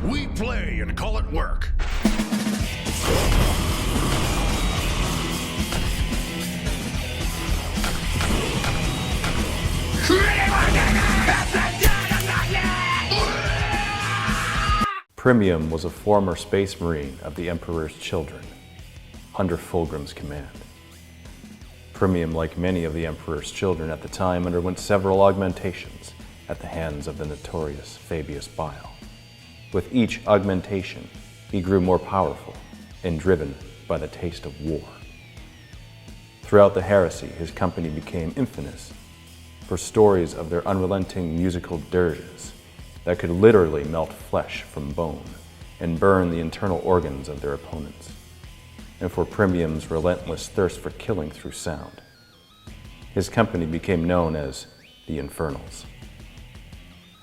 We play and call it work. Primium was a former space marine of the Emperor's Children, under Fulgrim's command. Primium, like many of the Emperor's Children at the time, underwent several augmentations at the hands of the notorious Fabius Bile. With each augmentation, he grew more powerful and driven by the taste of war. Throughout the heresy, his company became infamous for stories of their unrelenting musical dirges that could literally melt flesh from bone and burn the internal organs of their opponents, and for Primium's relentless thirst for killing through sound. His company became known as the Infernals.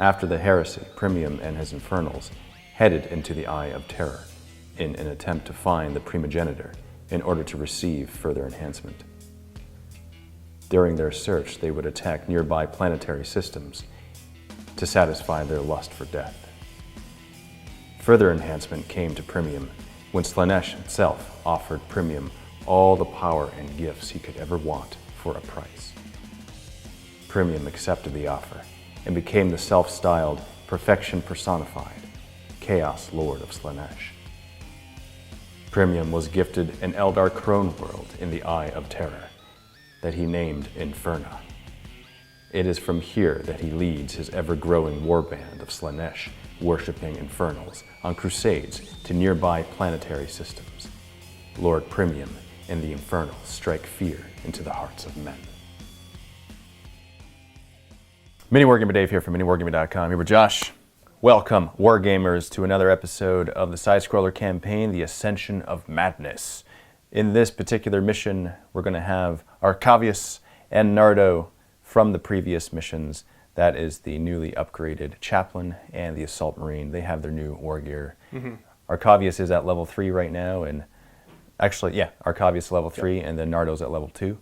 After the heresy, Primium and his Infernals headed into the Eye of Terror in an attempt to find the primogenitor in order to receive further enhancement. During their search, they would attack nearby planetary systems to satisfy their lust for death. Further enhancement came to Primium when Slaanesh itself offered Primium all the power and gifts he could ever want for a price. Primium accepted the offer and became the self-styled Perfection Personified, Chaos Lord of Slaanesh. Primium was gifted an Eldar Crone world in the Eye of Terror that he named Inferna. It is from here that he leads his ever-growing warband of Slaanesh, worshipping Infernals on crusades to nearby planetary systems. Lord Primium and the Infernals strike fear into the hearts of men. MiniWarGamer Dave here from MiniWarGaming.com. Here with Josh. Welcome, Wargamers, to another episode of the side-scroller campaign, The Ascension of Madness. In this particular mission, we're going to have Arcavius and Nardo from the previous missions. That is the newly upgraded Chaplain and the Assault Marine. They have their new war gear. Arcavius is at level 3 right now, and actually, yeah, Arcavius level 3, and then Nardo's at level 2.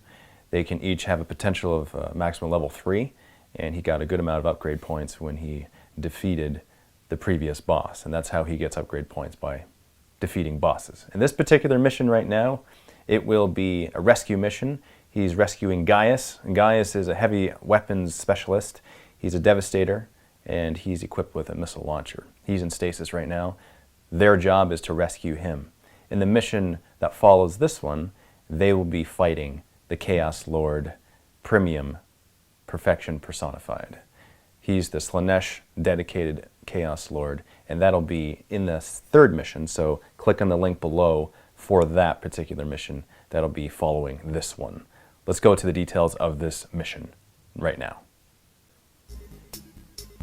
They can each have a potential of maximum level 3, and he got a good amount of upgrade points when he defeated the previous boss, and that's how he gets upgrade points, by defeating bosses. In this particular mission right now, it will be a rescue mission. He's rescuing Gaius. Gaius is a heavy weapons specialist. He's a Devastator, and he's equipped with a missile launcher. He's in stasis right now. Their job is to rescue him. In the mission that follows this one, they will be fighting the Chaos Lord Primium, Perfection Personified. He's the Slaanesh dedicated Chaos Lord, and that'll be in the third mission, so click on the link below for that particular mission. That'll be following this one. Let's go to the details of this mission right now.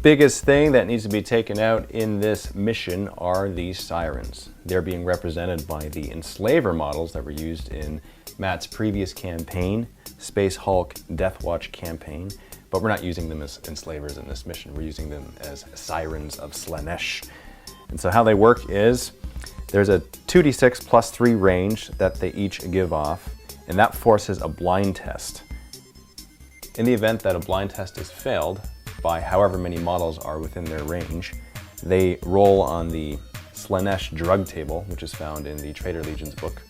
Biggest thing that needs to be taken out in this mission are these Sirens. They're being represented by the Enslaver models that were used in Matt's previous campaign, Space Hulk Deathwatch campaign, but we're not using them as Enslavers in this mission. We're using them as Sirens of Slaanesh. And so how they work is, there's a 2d6 plus 3 range that they each give off, and that forces a blind test. In the event that a blind test is failed by however many models are within their range, they roll on the Slaanesh drug table, which is found in the Traitor Legion's book.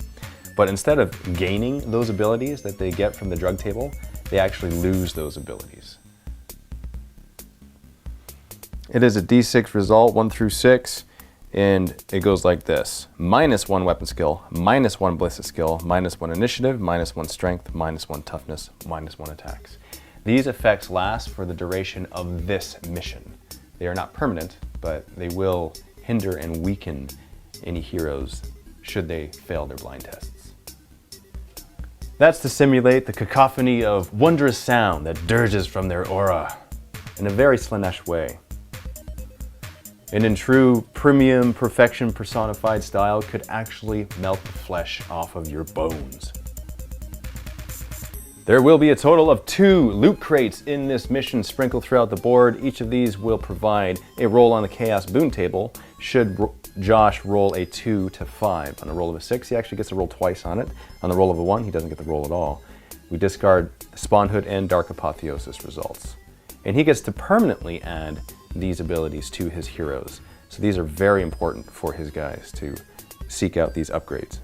But instead of gaining those abilities that they get from the drug table, they actually lose those abilities. It is a d6 result, 1 through 6, and it goes like this. -1 weapon skill, -1 ballistic skill, -1 initiative, -1 strength, -1 toughness, -1 attacks. These effects last for the duration of this mission. They are not permanent, but they will hinder and weaken any heroes should they fail their blind tests. That's to simulate the cacophony of wondrous sound that dirges from their aura in a very Slaanesh way. And in true Primium Perfection Personified style, could actually melt the flesh off of your bones. There will be a total of 2 loot crates in this mission sprinkled throughout the board. Each of these will provide a roll on the Chaos Boon table. Should Josh roll a 2 to 5. On a roll of a 6, he actually gets to roll twice on it. On the roll of a 1, he doesn't get the roll at all. We discard Spawnhood and Dark Apotheosis results. And he gets to permanently add these abilities to his heroes. So these are very important for his guys to seek out these upgrades.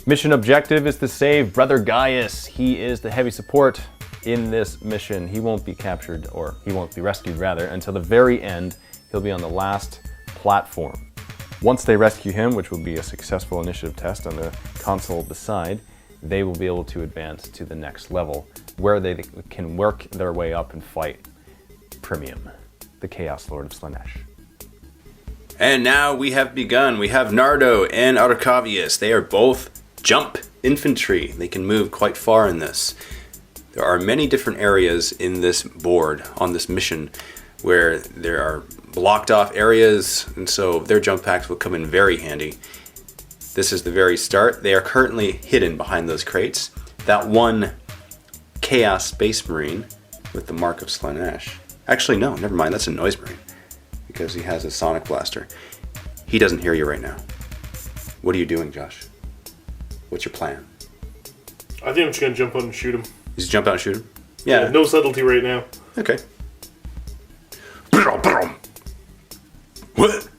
Mission objective is to save Brother Gaius. He is the heavy support in this mission. He won't be captured, or he won't be rescued rather, until the very end. He'll be on the last platform. Once they rescue him, which will be a successful initiative test on the console beside, they will be able to advance to the next level, where they can work their way up and fight Primium, the Chaos Lord of Slaanesh. And now we have begun. We have Nardo and Arcavius. They are both jump infantry. They can move quite far in this. There are many different areas in this board on this mission where there are blocked off areas, and so their jump packs will come in very handy. This is the very start. They are currently hidden behind those crates. That one Chaos Space Marine with the Mark of Slaanesh. Actually, no, never mind. That's a Noise Marine because he has a Sonic Blaster. He doesn't hear you right now. What are you doing, Josh? What's your plan? I think I'm just going to jump out and shoot him. Just jump out and shoot him? Yeah. No subtlety right now. Okay. What?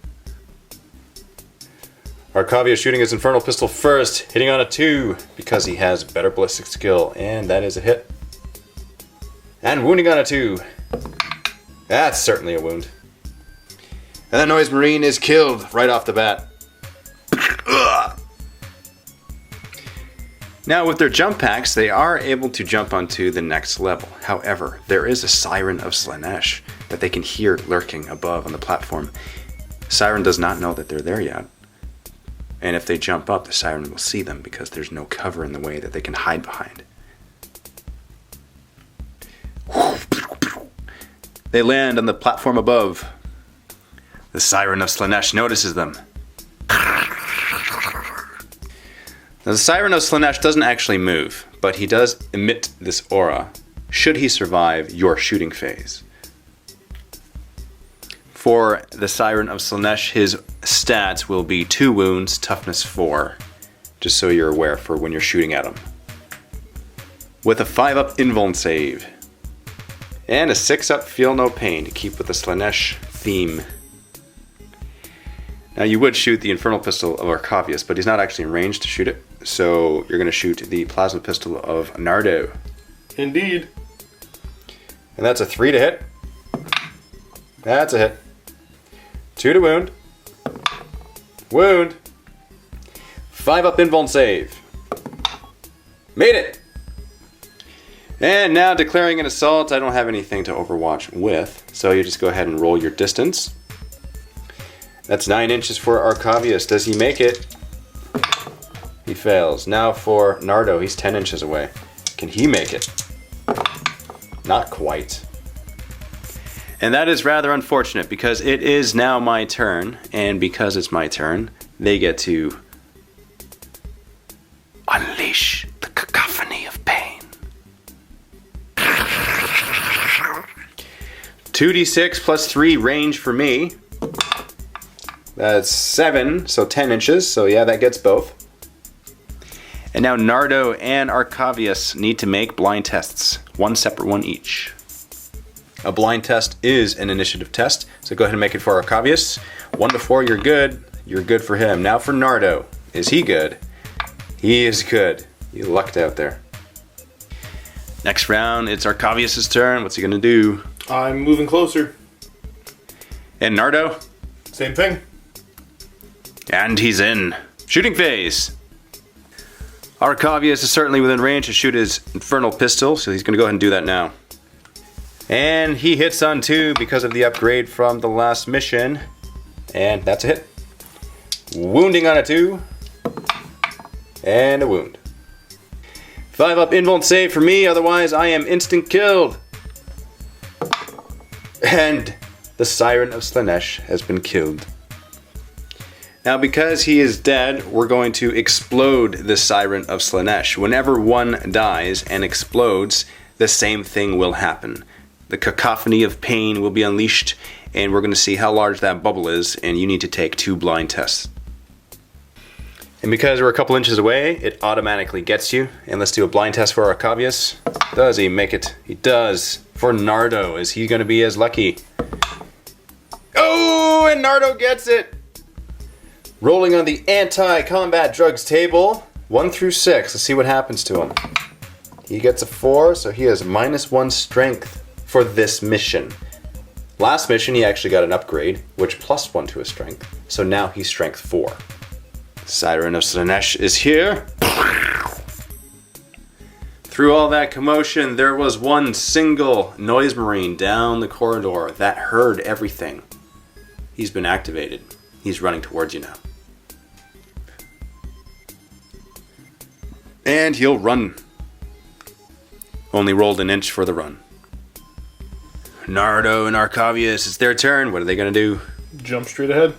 Arcavius shooting his Infernal Pistol first, hitting on a 2 because he has better ballistic skill, and that is a hit. And wounding on a 2. That's certainly a wound. And that Noise Marine is killed right off the bat. Now with their jump packs, they are able to jump onto the next level. However, there is a Siren of Slaanesh that they can hear lurking above on the platform. Siren does not know that they're there yet. And if they jump up, the Siren will see them because there's no cover in the way that they can hide behind. They land on the platform above. The Siren of Slaanesh notices them. Now, the Siren of Slaanesh doesn't actually move, but he does emit this aura should he survive your shooting phase. For the Siren of Slaanesh, his stats will be 2 wounds, toughness 4, just so you're aware for when you're shooting at him. With a 5-up invuln save, and a 6-up feel no pain to keep with the Slaanesh theme. Now you would shoot the Infernal Pistol of Arcavius, but he's not actually in range to shoot it, so you're going to shoot the Plasma Pistol of Nardo. Indeed. And that's a 3 to hit. That's a hit. 2 to wound. Wound. 5-up invuln save. Made it! And now declaring an assault. I don't have anything to overwatch with, so you just go ahead and roll your distance. That's 9 inches for Arcavius. Does he make it? He fails. Now for Nardo, he's 10 inches away. Can he make it? Not quite. And that is rather unfortunate because it is now my turn, and because it's my turn, they get to unleash the cacophony of pain. 2d6 plus 3 range for me. That's 7, so 10 inches, so yeah, that gets both. And now Nardo and Arcavius need to make blind tests, one separate one each. A blind test is an initiative test, so go ahead and make it for Arcavius. 1 to 4, you're good. You're good for him. Now for Nardo. Is he good? He is good. You lucked out there. Next round, it's Arcavius' turn. What's he gonna do? I'm moving closer. And Nardo? Same thing. And he's in. Shooting phase. Arcavius is certainly within range to shoot his Infernal Pistol, so he's going to go ahead and do that now. And he hits on 2 because of the upgrade from the last mission. And that's a hit. Wounding on a 2. And a wound. 5-up invuln save for me, otherwise I am instant killed. And the Siren of Slaanesh has been killed. Now, because he is dead, we're going to explode the Siren of Slaanesh. Whenever one dies and explodes, the same thing will happen. The cacophony of pain will be unleashed, and we're going to see how large that bubble is, and you need to take 2 blind tests. And because we're a couple inches away, it automatically gets you. And let's do a blind test for Arcavius. Does he make it? He does. For Nardo, is he going to be as lucky? Oh! Ooh, and Nardo gets it. Rolling on the anti-combat drugs table, 1 through 6. Let's see what happens to him. He gets a 4, so he has -1 strength for this mission. Last mission, he actually got an upgrade, which +1 to his strength. So now he's strength 4. Siren of Slaanesh is here. Through all that commotion, there was one single noise marine down the corridor that heard everything. He's been activated. He's running towards you now. And he'll run. Only rolled an inch for the run. Nardo and Arcavius, it's their turn. What are they going to do? Jump straight ahead.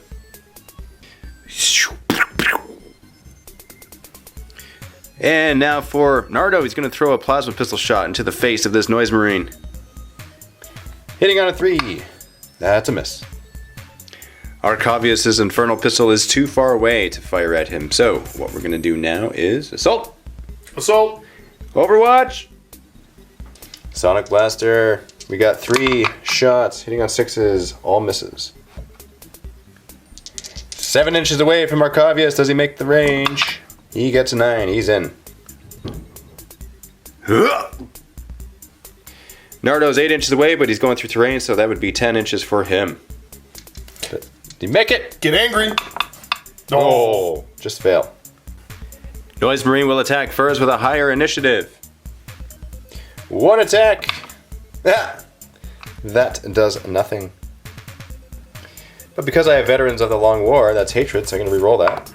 And now for Nardo, he's going to throw a plasma pistol shot into the face of this noise marine. Hitting on a 3. That's a miss. Arcavius' infernal pistol is too far away to fire at him. So what we're going to do now is assault. Assault. Overwatch. Sonic Blaster. We got 3 shots. Hitting on 6s. All misses. 7 inches away from Arcavius. Does he make the range? He gets a 9. He's in. Nardo's 8 inches away, but he's going through terrain, so that would be 10 inches for him. Did he make it? Get angry. Oh, just fail. Noise Marine will attack first with a higher initiative. 1 attack. Ah, that does nothing. But because I have Veterans of the Long War, that's hatred, so I'm going to re-roll that.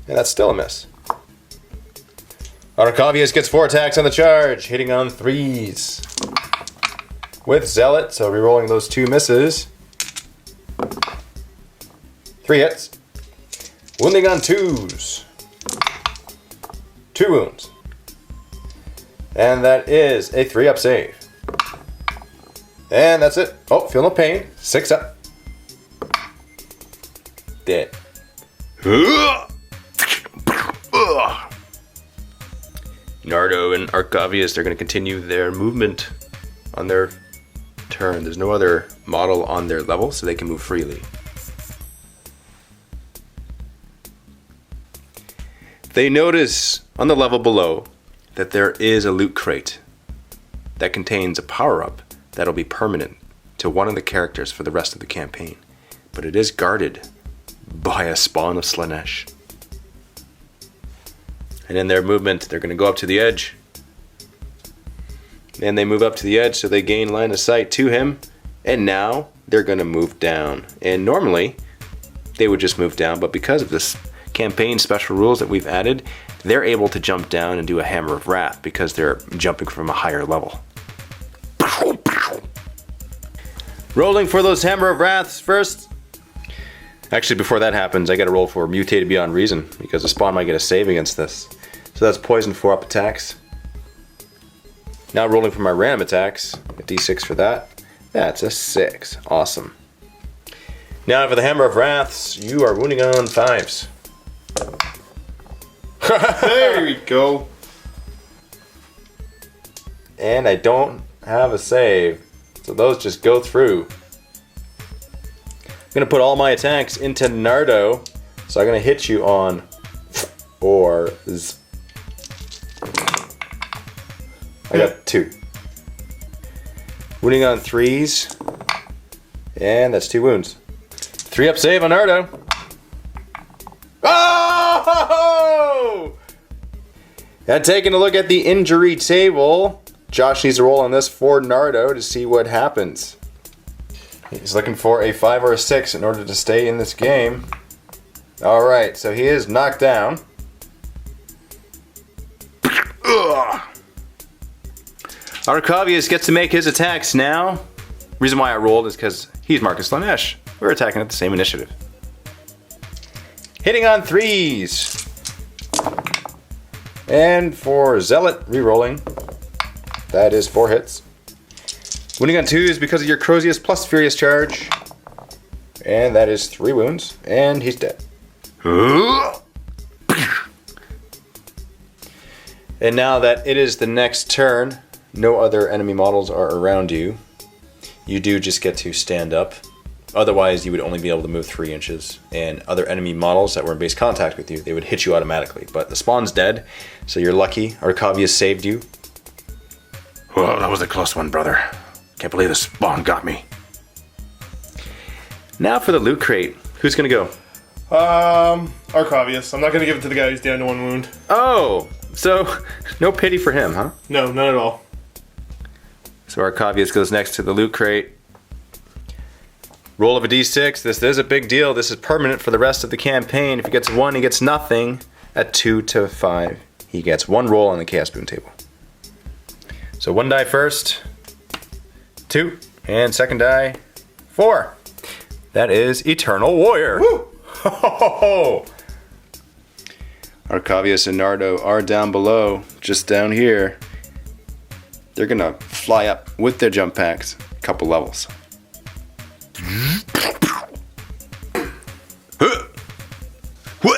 And that's still a miss. Arcavius gets 4 attacks on the charge, hitting on 3s. With Zealot, so re-rolling those 2 misses. 3 hits. Wounding on 2s. 2 wounds. And that is a 3-up save. And that's it. Oh, feel no pain. 6 up. Dead. Nardo and Arcavius, they're going to continue their movement on their turn. There's no other model on their level, so they can move freely. They notice on the level below that there is a loot crate that contains a power-up that'll be permanent to one of the characters for the rest of the campaign. But it is guarded by a spawn of Slaanesh. And in their movement, they're going to go up to the edge. And they move up to the edge, so they gain line of sight to him. And now they're going to move down. And normally, they would just move down, but because of this campaign special rules that we've added, they're able to jump down and do a Hammer of Wrath because they're jumping from a higher level. Rolling for those Hammer of Wraths first. Actually, before that happens, I gotta roll for Mutated Beyond Reason, because the spawn might get a save against this. So that's poison 4-up attacks. Now rolling for my random attacks, a d6 for that. That's a 6. Awesome. Now for the Hammer of Wraths, you are wounding on 5s. There we go. And I don't have a save, so those just go through. I'm going to put all my attacks into Nardo, so I'm going to hit you on 4s. I got 2. Wounding on 3s, and that's 2 wounds. 3-up save on Nardo. Oh! And taking a look at the injury table, Josh needs to roll on this for Nardo to see what happens. He's looking for a 5 or a 6 in order to stay in this game. Alright, so he is knocked down. Arcavius gets to make his attacks now. Reason why I rolled is because he's Marcus Slaanesh. We're attacking at the same initiative. Hitting on 3s. And for Zealot, re-rolling. That is 4 hits. Wounding on 2s because of your Crozius plus Furious Charge. And that is 3 wounds. And he's dead. And now that it is the next turn, no other enemy models are around you. You do just get to stand up Otherwise, you would only be able to move 3 inches. And other enemy models that were in base contact with you, they would hit you automatically. But the spawn's dead, so you're lucky. Arcavius saved you. Well, that was a close one, brother. Can't believe the spawn got me. Now for the loot crate. Who's gonna go? Arcavius. I'm not gonna give it to the guy who's down to 1 wound. Oh, so no pity for him, huh? No, none at all. So Arcavius goes next to the loot crate. Roll of a d6. This is a big deal. This is permanent for the rest of the campaign. If he gets 1, he gets nothing. At 2 to 5, he gets 1 roll on the Chaos Boon table. So 1 die first, 2, and second die, 4. That is Eternal Warrior. Woo! Ho, ho, ho. Arcavius and Nardo are down below, just down here. They're gonna fly up with their jump packs a couple levels. What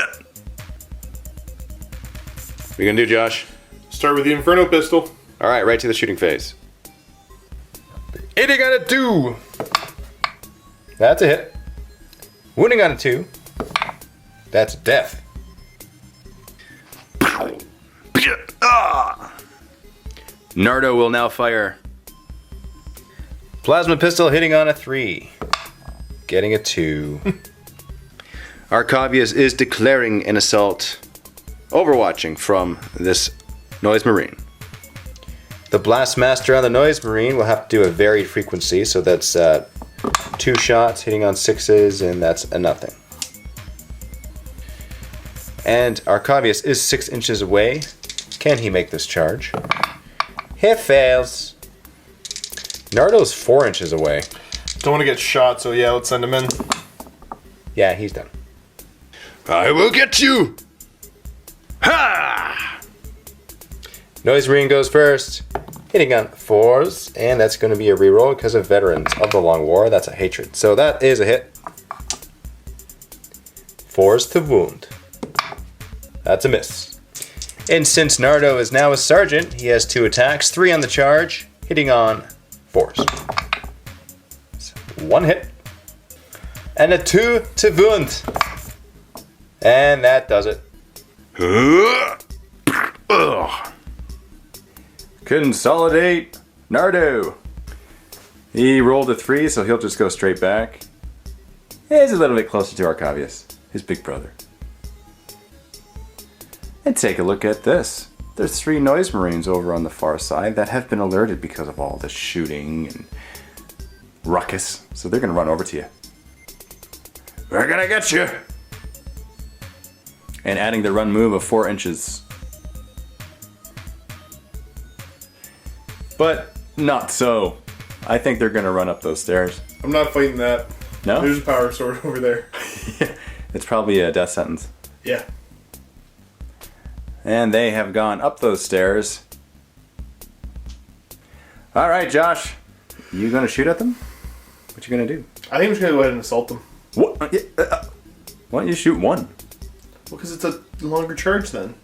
are you gonna do, Josh? Start with the Inferno Pistol. All right, right to the shooting phase. Hitting on a 2. That's a hit. Wounding on a 2. That's a death. Nardo will now fire. Plasma pistol hitting on a 3. Getting a 2. Arcavius is declaring an assault. Overwatching from this Noise Marine. The Blast Master on the Noise Marine will have to do a varied frequency, so that's 2 shots hitting on 6s, and that's a nothing. And Arcavius is 6 inches away. Can he make this charge? He fails. Nardo's 4 inches away. Don't want to get shot, so yeah, let's send him in. Yeah, he's done. I will get you! Ha! Noise Marine goes first, hitting on 4s, and that's going to be a reroll because of Veterans of the Long War. That's a hatred. So that is a hit. 4s to wound. That's a miss. And since Nardo is now a sergeant, he has 2 attacks, 3 on the charge, hitting on 4s. So 1 hit. And a 2 to wound. And that does it. Ugh. Consolidate Nardo. He rolled a 3, so he'll just go straight back. He's a little bit closer to Arcavius, his big brother. And take a look at this. There's 3 Noise Marines over on the far side that have been alerted because of all the shooting and ruckus. So they're going to run over to you. We're gonna get you! And adding the run move of 4 inches. But not so. I think they're going to run up those stairs. I'm not fighting that. No? There's a power sword over there. It's probably a death sentence. Yeah. And they have gone up those stairs. All right, Josh. You going to shoot at them? What you going to do? I think I'm just going to go ahead and assault them. What? Why don't you shoot 1? Well, because it's a longer charge then.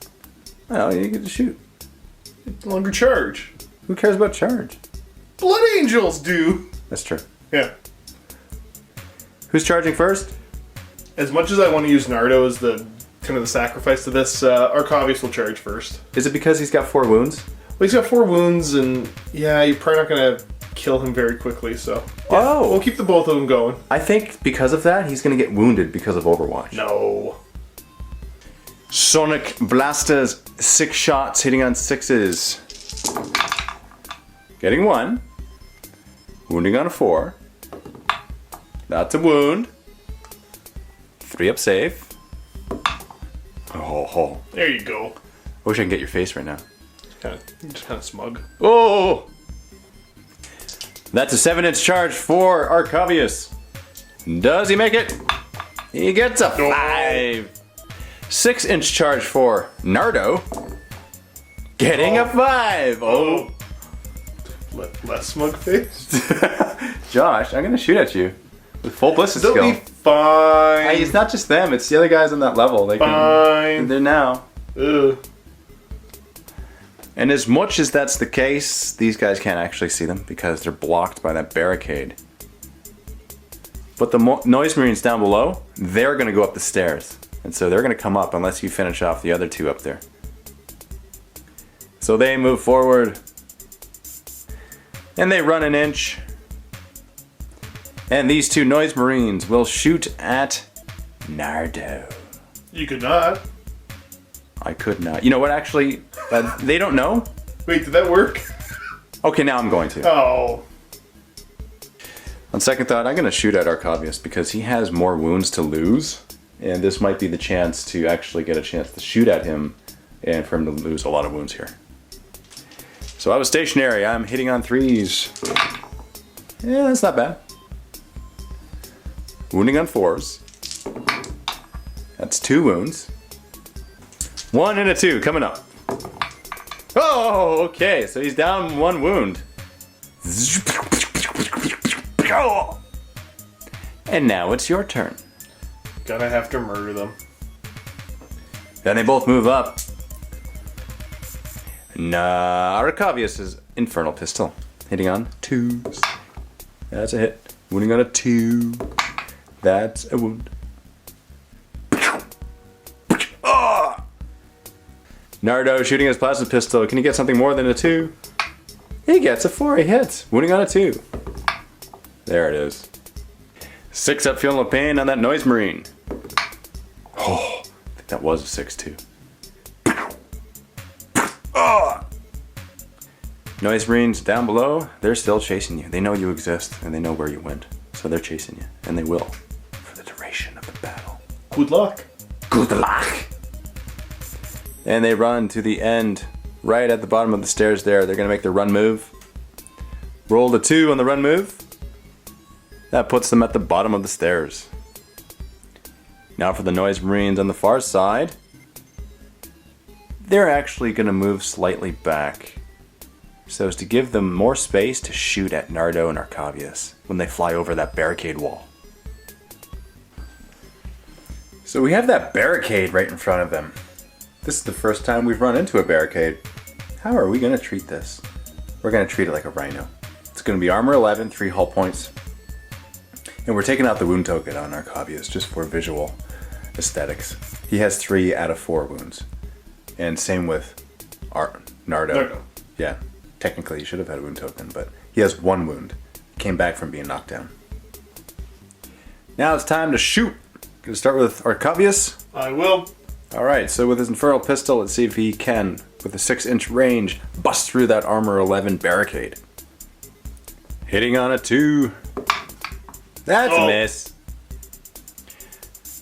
Well, you get to shoot. It's a longer charge. Who cares about charge? Blood Angels do. That's true. Yeah. Who's charging first? As much as I want to use Nardo as the kind of the sacrifice to this, Arcavius will charge first. Is it because he's got 4 wounds? Well, he's got 4 wounds, and yeah, you're probably not going to kill him very quickly, so. Yeah, Oh. we'll keep the both of them going. I think because of that, he's going to get wounded because of Overwatch. No. Sonic Blasters, 6 shots hitting on 6s. Getting 1. Wounding on a 4. That's a wound. 3 up safe. Oh. There you go. I wish I could get your face right now. Just kind of smug. Oh! That's a 7-inch charge for Arcavius. Does he make it? He gets a 5. 6-inch charge for Nardo. Getting a 5. Oh. Less smug face. Josh, I'm going to shoot at you with full ballistic They'll skill. be fine. Hey, it's not just them, it's the other guys on that level. They Fine. They're now. Ugh. And as much as that's the case, these guys can't actually see them because they're blocked by that barricade. But the Noise Marines down below, they're going to go up the stairs. And so they're going to come up unless you finish off the other two up there. So they move forward. And they run an inch. And these two Noise Marines will shoot at Nardo. You could not. I could not. You know what, actually, they don't know. Wait, did that work? Okay, now I'm going to. Oh. On second thought, I'm going to shoot at Arcavius because he has more wounds to lose. And this might be the chance to actually get a chance to shoot at him and for him to lose a lot of wounds here. So I was stationary. I'm hitting on 3s. Yeah, that's not bad. Wounding on 4s. That's 2 wounds. 1 and a 2 coming up. Oh, okay. So he's down 1 wound. And now it's your turn. Gonna have to murder them. Then they both move up. Arcavius' Infernal Pistol. Hitting on 2s. That's a hit. Wounding on a 2. That's a wound. Nardo shooting his plasma pistol. Can he get something more than a 2? He gets a 4. He hits. Wounding on a 2. There it is. 6 up, feeling no pain on that Noise Marine. Oh, I think that was a 6 too. Noise Marines down below, they're still chasing you. They know you exist and they know where you went. So they're chasing you. And they will for the duration of the battle. Good luck. Good luck! And they run to the end, right at the bottom of the stairs there. They're going to make their run move. Roll the 2 on the run move. That puts them at the bottom of the stairs. Now for the Noise Marines on the far side. They're actually going to move slightly back, so as to give them more space to shoot at Nardo and Arcavius when they fly over that barricade wall. So we have that barricade right in front of them. This is the first time we've run into a barricade. How are we going to treat this? We're going to treat it like a rhino. It's going to be armor 11, 3 hull points. And we're taking out the wound token on Arcavius just for visual aesthetics. He has 3 out of 4 wounds. And same with Nardo. Yeah, technically he should have had a wound token, but he has 1 wound. Came back from being knocked down. Now it's time to shoot. Gonna start with Arcavius. I will. Alright, so with his Infernal Pistol, let's see if he can, with a 6-inch range, bust through that armor 11 barricade. Hitting on a 2. That's a miss.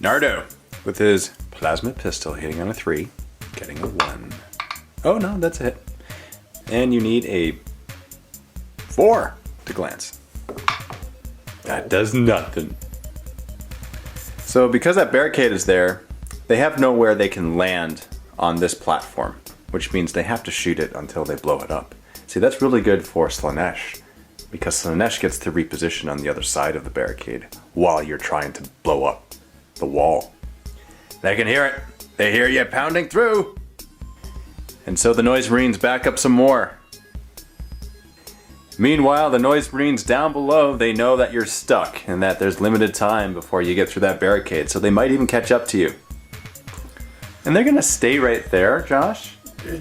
Nardo, with his Plasma Pistol, hitting on a 3, getting a 1. Oh no, that's a hit. And you need a 4 to glance. That does nothing. So because that barricade is there, they have nowhere they can land on this platform, which means they have to shoot it until they blow it up. See, that's really good for Slaanesh, because Slaanesh gets to reposition on the other side of the barricade while you're trying to blow up the wall. They can hear it. They hear you pounding through. And so the Noise Marines back up some more. Meanwhile, the Noise Marines down below, they know that you're stuck and that there's limited time before you get through that barricade, so they might even catch up to you. And they're gonna stay right there, Josh.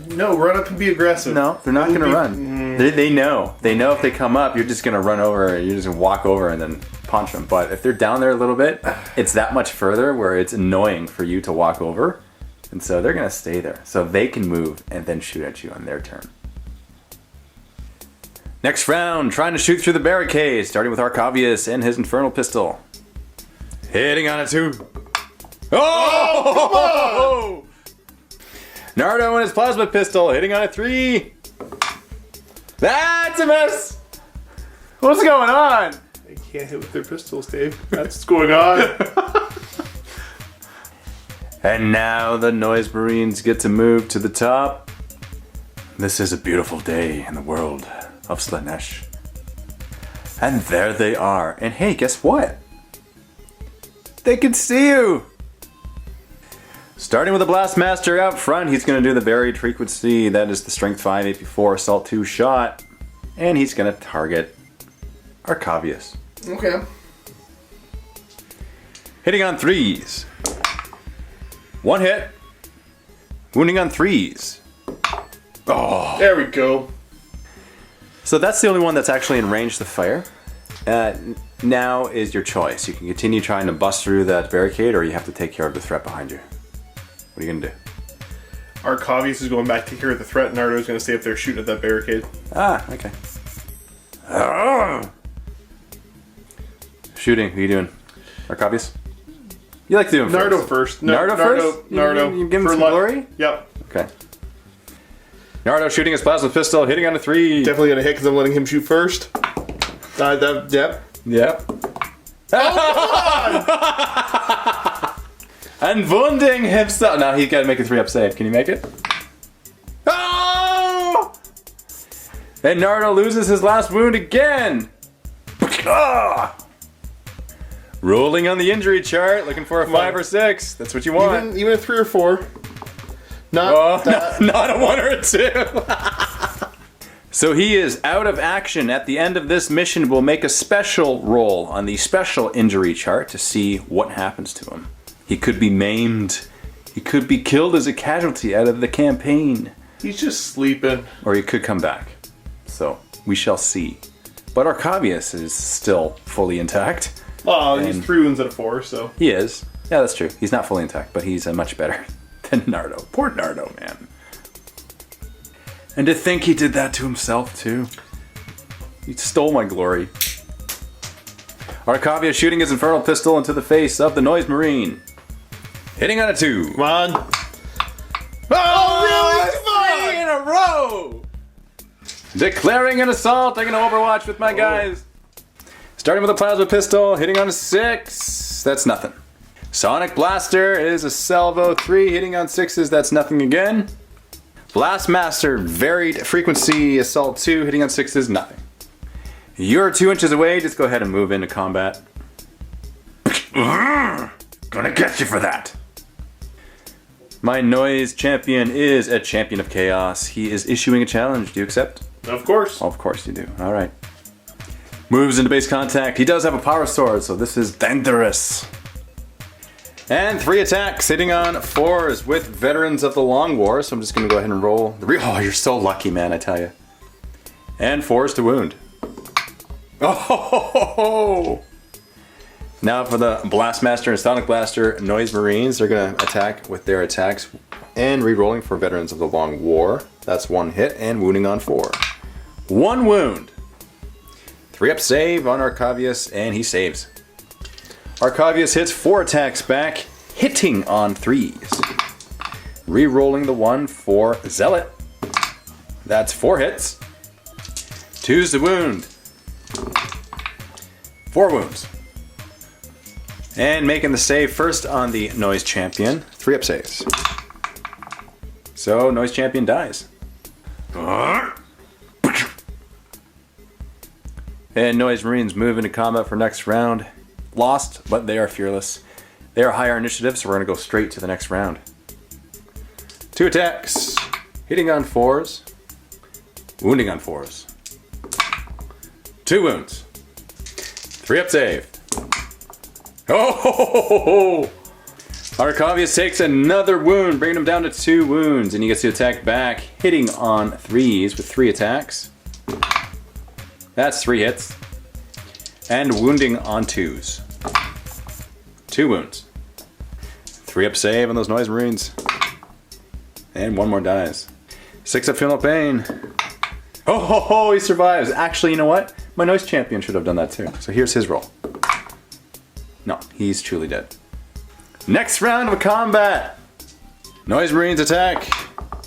No, run up and be aggressive. No, they're not gonna run. They know. They know if they come up, you're just gonna run over, you're just gonna walk over and then punch them. But if they're down there a little bit, it's that much further where it's annoying for you to walk over. And so they're gonna stay there. So they can move and then shoot at you on their turn. Next round, trying to shoot through the barricade, starting with Arcavius and his Infernal Pistol. Hitting on a 2. Oh! Nardo and his Plasma Pistol, hitting on a 3. That's a miss! What's going on? They can't hit with their pistols, Dave. That's what's going on. And now the Noise Marines get to move to the top. This is a beautiful day in the world of Slaanesh. And there they are. And hey, guess what? They can see you! Starting with the Blastmaster out front, he's going to do the Varied Frequency. That is the Strength 5, AP4, Assault 2 shot. And he's going to target Arcavius. Okay. Hitting on 3s. 1 hit. Wounding on 3s. Oh. There we go. So that's the only one that's actually in range to fire. Now is your choice. You can continue trying to bust through that barricade, or you have to take care of the threat behind you. What are you going to do? Arcavius is going back to take care of the threat. Nardo's going to stay up there shooting at that barricade. Ah, okay. Shooting. What are you doing? Arcavius? You like to do him Nardo first. first. Nardo first? Nardo. You give him For some luck. glory? Yep. Okay. Nardo shooting his plasma pistol, hitting on a 3. Definitely going to hit because I'm letting him shoot first. Yep. Yep. And wounding himself. Now he's got to make a 3-up save. Can you make it? Oh! And Nardo loses his last wound again. Ah! Rolling on the injury chart, looking for a 5 or 6. That's what you want. Even a 3 or 4. Not Not a 1 or a 2. So he is out of action. At the end of this mission, we'll make a special roll on the special injury chart to see what happens to him. He could be maimed. He could be killed as a casualty out of the campaign. He's just sleeping. Or he could come back. So, we shall see. But Arcavius is still fully intact. Well, he's 3 wounds out of 4, so. He is. Yeah, that's true. He's not fully intact, but he's much better than Nardo. Poor Nardo, man. And to think he did that to himself, too. He stole my glory. Arcavius shooting his infernal pistol into the face of the Noise Marine. Hitting on a 2. Come on. Oh, really? 3 in a row! Declaring an assault, taking an overwatch with my guys. Starting with a plasma pistol, hitting on a 6. That's nothing. Sonic Blaster is a salvo 3, hitting on 6s. That's nothing again. Blastmaster, varied frequency assault 2, hitting on 6s. Nothing. You're 2 inches away. Just go ahead and move into combat. Gonna get you for that. My noise champion is a champion of chaos. He is issuing a challenge. Do you accept? Of course. Of course you do. All right. Moves into base contact. He does have a power sword, so this is dangerous. And 3 attacks, hitting on 4s with Veterans of the Long War. So I'm just going to go ahead and roll. Oh, you're so lucky, man, I tell you. And 4s to wound. Oh! Now for the Blastmaster and Sonic Blaster Noise Marines. They're going to attack with their attacks and re-rolling for Veterans of the Long War. That's 1 hit and wounding on 4. 1 wound. 3-up save on Arcavius, and he saves. Arcavius hits 4 attacks back, hitting on 3s. Re-rolling the 1 for Zealot. That's 4 hits. 2's the wound. 4 wounds. And making the save first on the Noise Champion. 3-up saves. So, Noise Champion dies. And Noise Marines move into combat for next round. Lost, but they are fearless. They are higher initiative, so we're going to go straight to the next round. 2 attacks. Hitting on 4s. Wounding on 4s. 2 wounds. 3-up save. Oh! Arcavius takes another wound, bringing him down to 2 wounds, and he gets to attack back, hitting on 3s with 3 attacks. That's 3 hits. And wounding on 2s. 2 wounds. 3-up save on those Noise Marines. And 1 more dies. 6-up feel no pain. Oh, he survives. Actually, you know what? My Noise Champion should have done that too. So here's his roll. No, he's truly dead. Next round of combat. Noise Marines attack.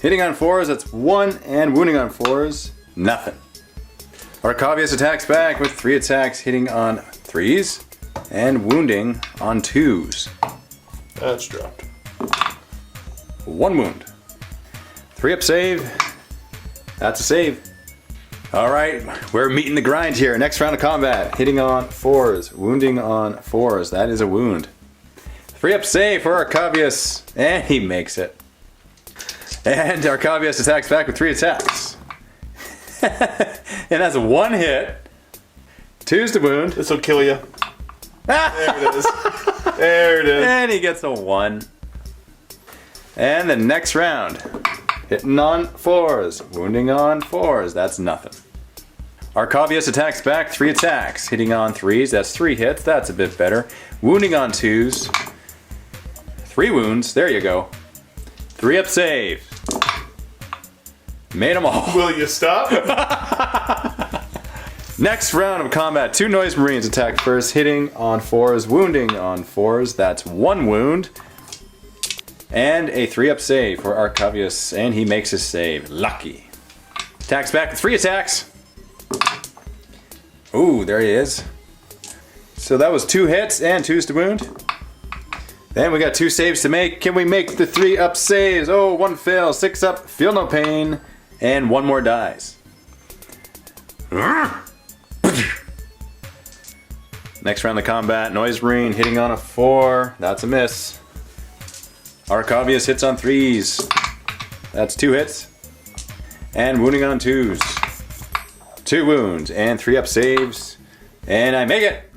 Hitting on 4s, that's 1, and wounding on 4s, nothing. Arcavius attacks back with 3 attacks, hitting on 3s, and wounding on 2s. That's dropped. 1 wound. 3-up save. That's a save. Alright, we're meeting the grind here. Next round of combat. Hitting on 4s, wounding on 4s. That is a wound. 3-up save for Arcavius, and he makes it. And Arcavius attacks back with 3 attacks. And that's 1 hit. 2's to wound. This will kill you. There it is. There it is. And he gets a 1. And the next round. Hitting on 4s. Wounding on 4s. That's nothing. Arcavius attacks back. 3 attacks. Hitting on 3s. That's 3 hits. That's a bit better. Wounding on 2s. 3 wounds. There you go. 3 up save. Made them all. Will you stop? Next round of combat. 2 Noise Marines attack first. Hitting on 4s. Wounding on 4s. That's 1 wound. And a 3 up save for Arcavius. And he makes his save. Lucky. Attacks back with 3 attacks. Ooh, there he is. So that was 2 hits and 2s to wound. Then we got 2 saves to make. Can we make the 3 up saves? Oh, 1 fails. 6 up. Feel no pain. And 1 more dies. Next round of combat. Noise Marine hitting on a 4. That's a miss. Arcavius hits on 3s. That's 2 hits. And wounding on 2s. 2 wounds and 3 up saves. And I make it.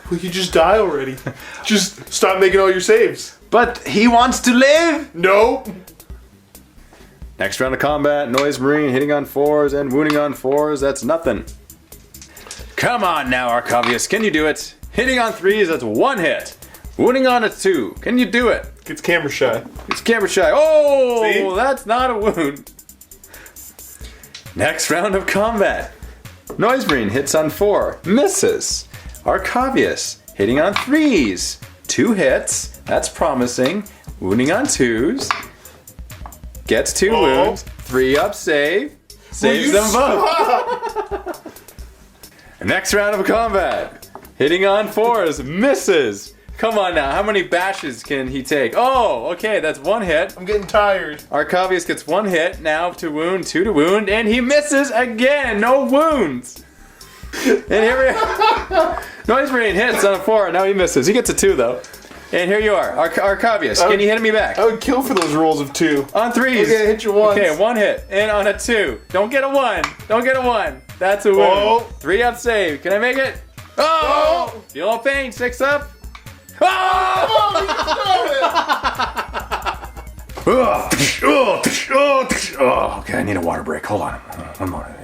Will you just die already? Just stop making all your saves. But he wants to live. No. Next round of combat. Noise Marine hitting on 4s and wounding on 4s. That's nothing. Come on now, Arcavius. Can you do it? Hitting on 3s. That's 1 hit. Wounding on a 2. Can you do it? It's camera shy. It's camera shy. Oh, See? That's not a wound. Next round of combat. Noise Marine hits on 4. Misses. Arcavius hitting on 3s. 2 hits. That's promising. Wounding on 2s. Gets 2 wounds. 3 up save. Saves them both. Next round of combat. Hitting on 4s. Misses. Come on now. How many bashes can he take? Oh, okay. That's 1 hit. I'm getting tired. Arcavius gets 1 hit. Now to wound. 2 to wound. And he misses again. No wounds. And here we are. Noise Marine hits on a 4. Now he misses. He gets a 2 though. And here you are. Arcavius, can you hit me back? I would kill for those rolls of 2. On 3s. Okay, hit you once. Okay, 1 hit. And on a 2. Don't get a 1. Don't get a 1. That's a wound. Oh. 3 up save. Can I make it? Oh! Feel no pain. 6 up. Oh! Oh, okay, I need a water break. Hold on. One more.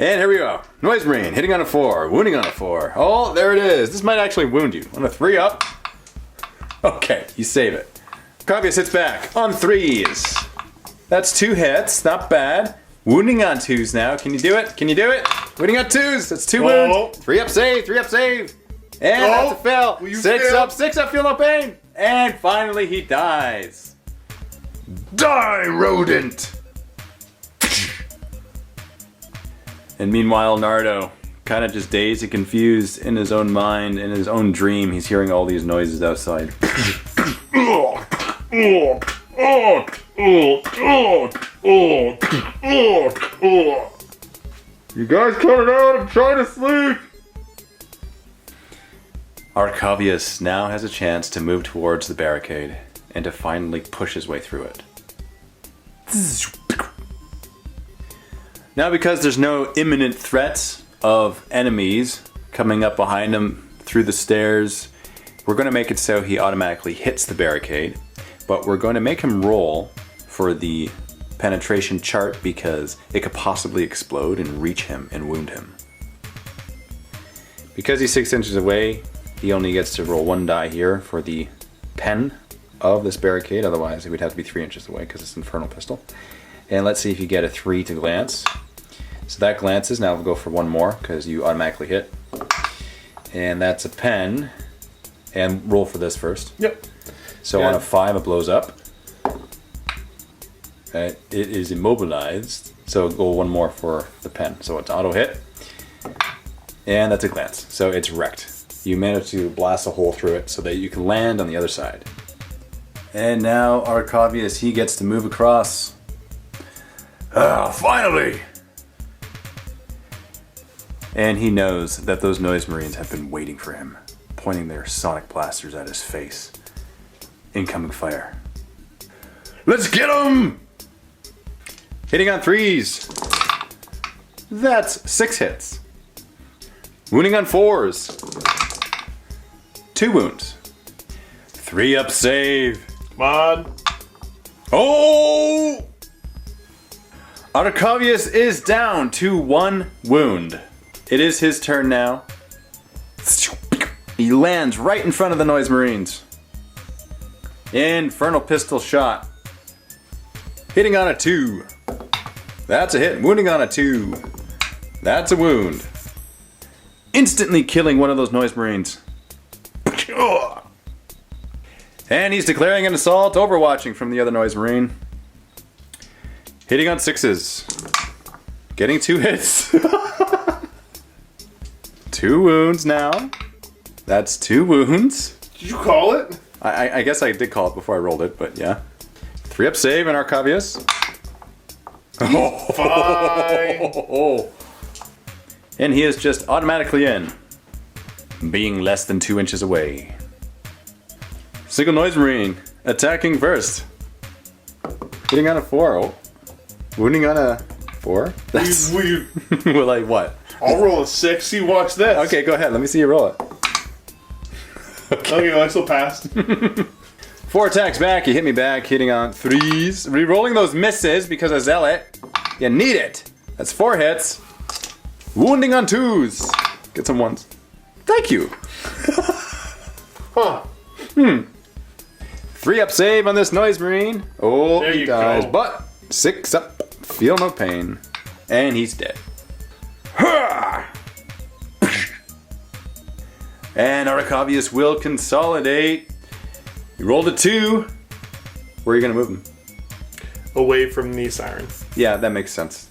And here we go. Noise Marine hitting on a 4, wounding on a 4. Oh, there it is. This might actually wound you. On a 3 up. Okay, you save it. Arcavius hits back on 3s. That's 2 hits. Not bad. Wounding on 2s now. Can you do it? Can you do it? Wounding on 2s. That's 2 wounds. 3 up save. 3 up save. And that's a fail. 6 up. 6 up. Feel no pain. And finally he dies. Die, rodent! And meanwhile, Nardo, kind of just dazed and confused in his own mind, in his own dream, he's hearing all these noises outside. You guys coming out? I'm trying to sleep! Arcavius now has a chance to move towards the barricade and to finally push his way through it. Now, because there's no imminent threats of enemies coming up behind him through the stairs, we're going to make it so he automatically hits the barricade, but we're going to make him roll for the penetration chart because it could possibly explode and reach him and wound him. Because he's 6 inches away, he only gets to roll 1 die here for the pen of this barricade, otherwise it would have to be 3 inches away because it's an infernal pistol. And let's see if you get a 3 to glance. So that glances. Now we'll go for 1 more because you automatically hit. And that's a pen. And roll for this first. Yep. So on a 5 it blows up. It is immobilized. So go 1 more for the pen. So it's auto hit. And that's a glance. So it's wrecked. You manage to blast a hole through it so that you can land on the other side. And now Arcavius, he gets to move across. Finally! And he knows that those Noise Marines have been waiting for him, pointing their sonic blasters at his face. Incoming fire. Let's get him! Hitting on 3s. That's 6 hits. Wounding on 4s. 2 wounds. 3 up save. Come on. Oh! Arcavius is down to 1 wound. It is his turn now. He lands right in front of the Noise Marines. Infernal pistol shot. Hitting on a 2. That's a hit. Wounding on a 2. That's a wound. Instantly killing one of those Noise Marines. And he's declaring an assault, overwatching from the other Noise Marine. Hitting on 6s. Getting 2 hits. 2 wounds now. That's 2 wounds. Did you call it? I guess I did call it before I rolled it, but yeah. 3 up save in Arcavius. Fine. And he is just automatically in. Being less than 2 inches away. Single Noise Marine. Attacking first. Hitting on a 4. Oh. Wounding on a 4? That's... Will I what? I'll roll a 6. You watch this. Okay, go ahead. Let me see you roll it. Okay, well, I still passed. 4 attacks back. You hit me back. Hitting on 3s. Rerolling those misses because of Zealot. You need it. That's 4 hits. Wounding on 2s. Get some 1s. Thank you. Huh. 3 up save on this Noise Marine. Oh, There he you dies. go. But 6 up. Feel no pain. And he's dead. And Arcavius will consolidate. You rolled a 2. Where are you going to move him? Away from the siren. Yeah, that makes sense.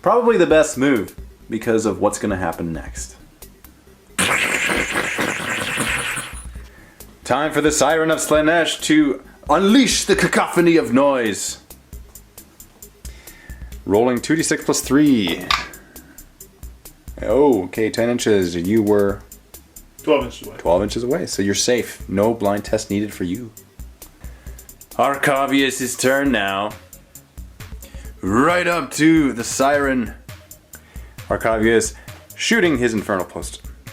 Probably the best move because of what's going to happen next. Time for the Siren of Slaanesh to unleash the cacophony of noise. Rolling 2d6 plus 3. Oh, okay, 10 inches. You were 12 inches away. 12 inches away, so you're safe. No blind test needed for you. Arcavius' turn now. Right up to the siren. Arcavius shooting his infernal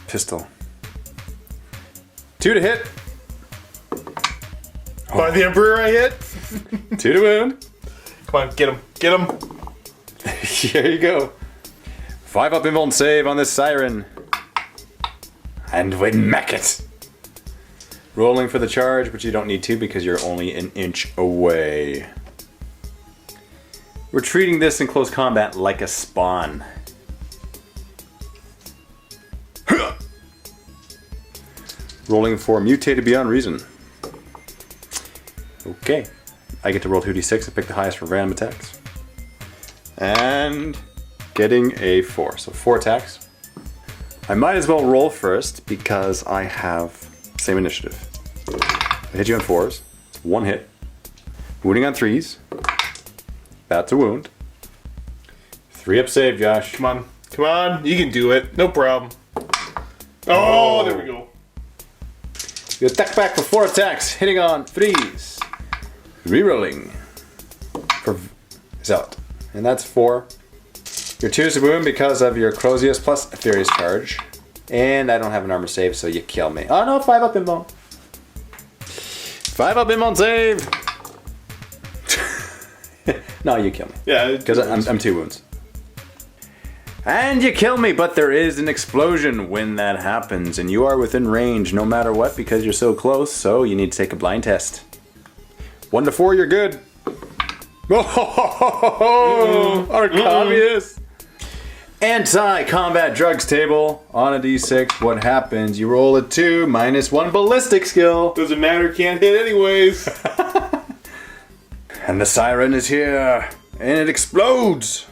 pistol. 2 to hit. By the Emperor I hit. 2 to wound. Come on, get him. Get him. Here you go. 5 up invuln save on this siren. And we make it. Rolling for the charge, but you don't need to because you're only an inch away. We're treating this in close combat like a spawn. Rolling for mutated beyond reason. Okay. I get to roll 2d6 and pick the highest for random attacks. And getting a 4. So 4 attacks. I might as well roll first because I have same initiative. I hit you on 4s. It's 1 hit. Wounding on 3s. That's a wound. 3 up save, Josh. Come on. Come on. You can do it. No problem. Oh, there we go. You attack back for 4 attacks, hitting on 3s. Rerolling for Zealot. And that's 4. Your 2 is a wound because of your Crozius plus a Furious Charge. And I don't have an armor save, so you kill me. Oh no, 5 up invuln. 5 up invuln save! No, you kill me. Yeah. Because I'm 2 wounds. And you kill me, but there is an explosion when that happens. And you are within range no matter what because you're so close, so you need to take a blind test. 1 to 4, you're good. Oh, Arcavius! Anti-combat drugs table on a d6. What happens? You roll a 2 minus 1 ballistic skill. Doesn't matter. Can't hit anyways. And the siren is here. And it explodes.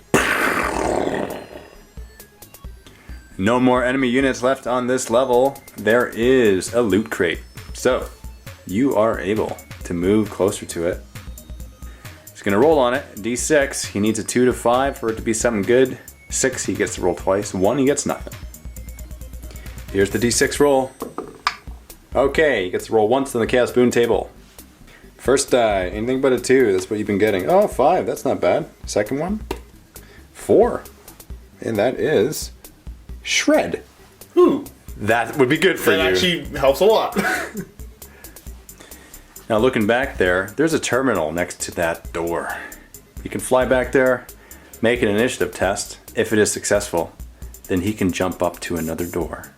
No more enemy units left on this level. There is a loot crate. So, you are able to move closer to it. He's going to roll on it. D6. He needs a 2 to 5 for it to be something good. 6, he gets to roll twice. 1, he gets nothing. Here's the D6 roll. Okay, he gets to roll once on the Chaos Boon table. First die, anything but a 2. That's what you've been getting. Oh, 5, that's not bad. Second one, 4. And that is Shred. Ooh, That would be good for That you. actually helps a lot. Now looking back there's a terminal next to that door. You can fly back there, make an initiative test. If it is successful, then he can jump up to another door.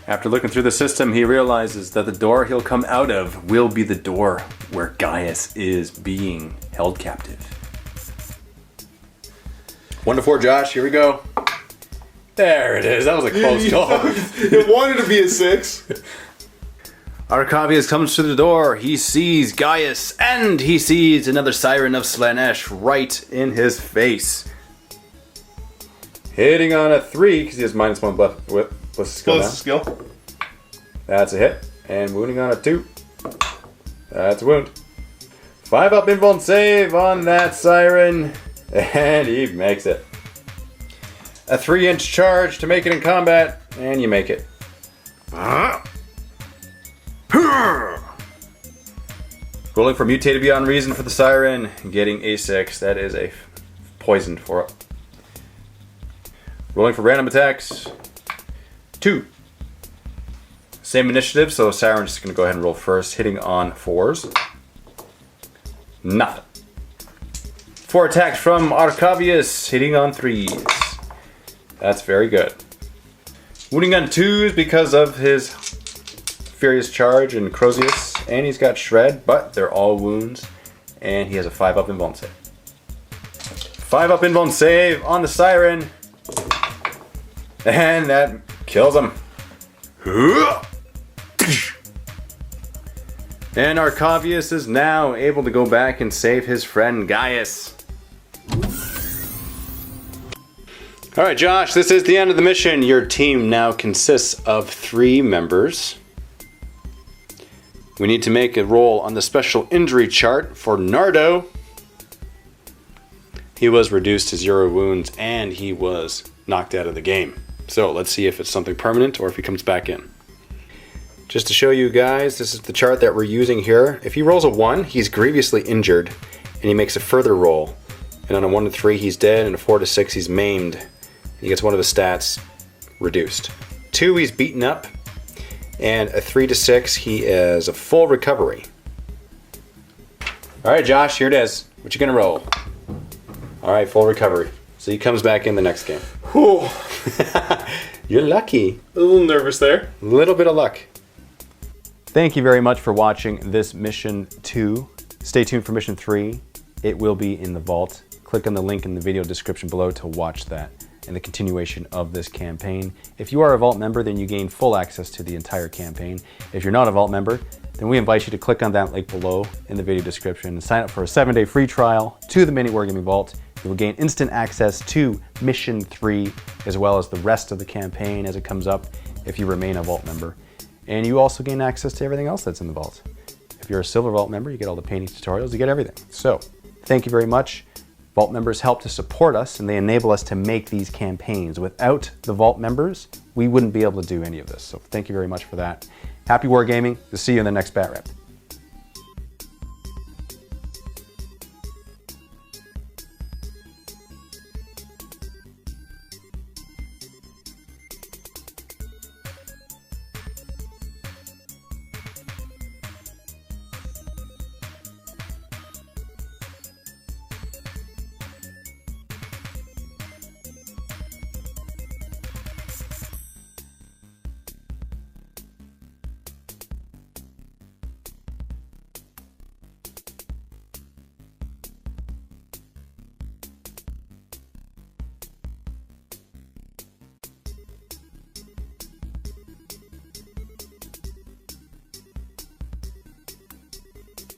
After looking through the system, he realizes that the door he'll come out of will be the door where Gaius is being held captive. 1 to 4, Josh, here we go. There it is, that was a close call. It wanted to be a 6. Arcavius comes to the door, he sees Gaius, and he sees another Siren of Slaanesh right in his face. Hitting on a 3, because he has -1 plus skill now. Skill. That's a hit. And wounding on a 2. That's a wound. 5 up invuln save on that Siren, and he makes it. A 3-inch charge to make it in combat, and you make it. Rolling for mutated beyond reason for the Siren, getting a 6. That is a poisoned for it. Rolling for random attacks. 2. Same initiative, so Siren's just going to go ahead and roll first, hitting on 4s. Nothing. 4 attacks from Arcavius, hitting on 3s. That's very good. Wounding on 2s because of his Furious Charge and Crozius, and he's got Shred, but they're all wounds, and he has a 5 up invuln save. 5 up invuln save on the Siren, and that kills him. And Arcavius is now able to go back and save his friend Gaius. Alright Josh, this is the end of the mission. Your team now consists of 3 members. We need to make a roll on the special injury chart for Nardo. He was reduced to 0 wounds and he was knocked out of the game. So let's see if it's something permanent or if he comes back in. Just to show you guys, this is the chart that we're using here. If he rolls a 1, he's grievously injured and he makes a further roll. And on a 1 to 3, he's dead, and a 4 to 6, he's maimed. He gets one of his stats reduced. 2, he's beaten up, and a 3 to 6, he is a full recovery. All right, Josh, here it is. What you gonna roll? All right, full recovery. So he comes back in the next game. Whew. You're lucky. A little nervous there. A little bit of luck. Thank you very much for watching this mission 2. Stay tuned for mission 3. It will be in the vault. Click on the link in the video description below to watch that and the continuation of this campaign. If you are a Vault member, then you gain full access to the entire campaign. If you're not a Vault member, then we invite you to click on that link below in the video description and sign up for a 7-day free trial to the MiniWarGaming Vault. You will gain instant access to Mission 3, as well as the rest of the campaign as it comes up if you remain a Vault member. And you also gain access to everything else that's in the Vault. If you're a Silver Vault member, you get all the painting tutorials, you get everything. So, thank you very much. Vault members help to support us and they enable us to make these campaigns. Without the Vault members, we wouldn't be able to do any of this. So thank you very much for that. Happy wargaming. We'll see you in the next Bat Rep.